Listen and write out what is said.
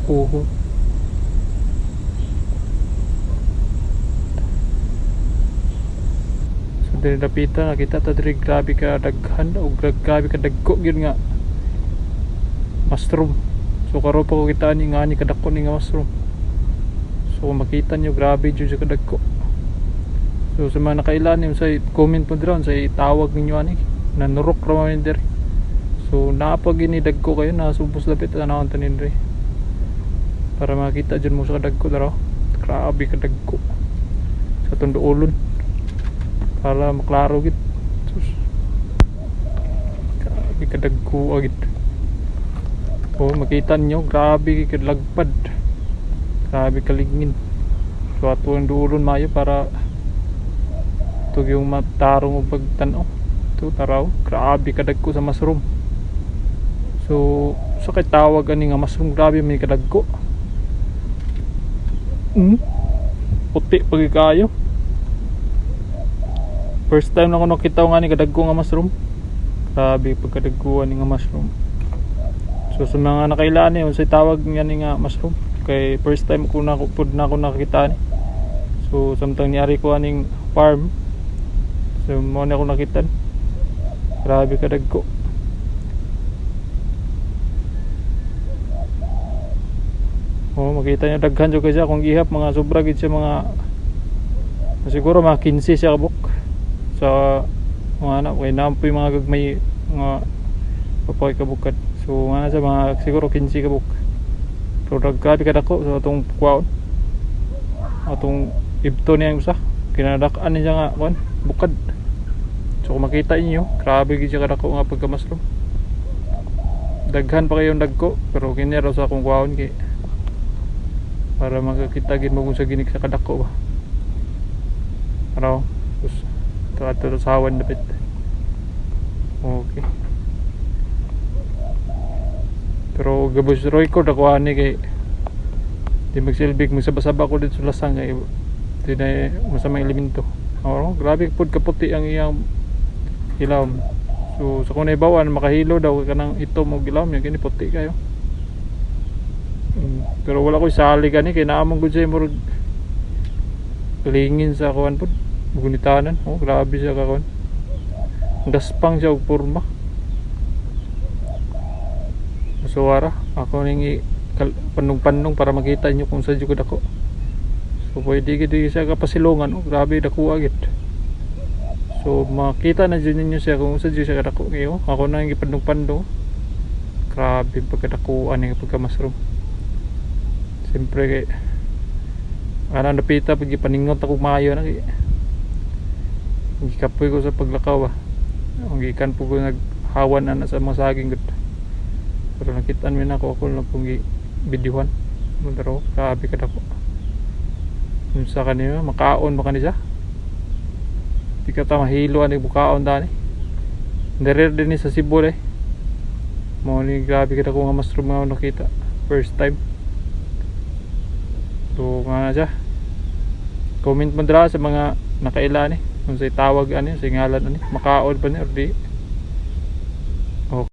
Oho. So diri dapitan nakita ta diri grabe ka daghan o grabe ka dagko gyud nga mushroom. So karon pa ko kita ni nga ni kadako ni nga mushroom. So kung makita nyo grabe jud sa kadagko. So sa mga nakailanim sa comment mo dron sa tawag ninyo ani nanurok ra man diri. So napag ini dagko kayo nasubos lapit anawon tanin diri. Para makita jud mo sa kadagko daro. Grabe kadagko. Sa tunduolon. Para maklaro gid. Sus. Grabe kadagko agid. Oh makita nyo grabe kadlagpad. Grabe kalignin. So ato ang duolon mayo para ito yung matarong o pagtanaw. Ito taraw. Grabe kadagko sa mushroom. So sa kay tawag ani nga mushroom grabe may kadagko. Puti pag kayo. First time na ko nakita nga ni kadagko nga mushroom. Grabe pagkadagko ani nga mushroom. So sa mga nakailaan ni unsay tawag nga ni nga mushroom. Kay first time ko na pud na ako nakita ni. So samtang niari ko aning farm. So mo na ako nakita. Grabe kadagko. Oh, makita nyo daghan jud siya kung ihap mga sobra gid siya mga siguro mga 15 siya kabuk sa mga anak kay nampoy mga gagmay mga papoy kabukat. So mga sa mga siguro 15 kabuk. Pero daghan kadako sa atong kuwaon. Atong ibto niya usa kinadakan niya nga kuan bukad. So kung makita niyo grabe gid siya kadako nga pagka-mushroom. Daghan pa kayong dagko pero kini raw sa akong kuwaon kay para makakita gid mo kung sa ginig sa kadako ba. Ano? Ito ato sa hawan dapat. Okay. Pero gabos roy ko dakuha ni kay di magsilbig magsabasaba ko dito sa lasang kay di na masamang elemento. Oh, grabe pud kaputi ang iyang ilawom. So sa kunay bawan makahilo daw kanang ito mo gilawom yan kini puti kayo. Pero wala ko isali gani kay naamang gud siya murag lingin sa kuan pud gunitanan. Oh grabe siya ka kuan. Gaspang siya og porma. So ara ako ning panung-panung para makita niyo kung sa jud ako. So pwede gid siya kapasilongan. Oh grabe dako agit. So makita na jud ninyo siya kung sa jud siya kadako kayo. Ako na ang gipanung-pandong. Grabe pagkadakuan ning pagka-mushroom. Siyempre kay ana napita pag ipaningot ako maayo na kay gikapoy ko sa paglakaw ang gikan po ko naghawan na sa mga saging gud. Pero nakitaan mi na ako lang pong videohan mo daro grabe kadako. Unsa kanina makaon ba kanisa? Di ka ta mahilo ani bukaon dani. Dere din sa Cebu eh. Mo ni grabe kadako nga mushroom nga nakita first time. So nga siya comment mo dira sa mga nakailan kung say tawag ani sa ngalan ani makaon ba ni or di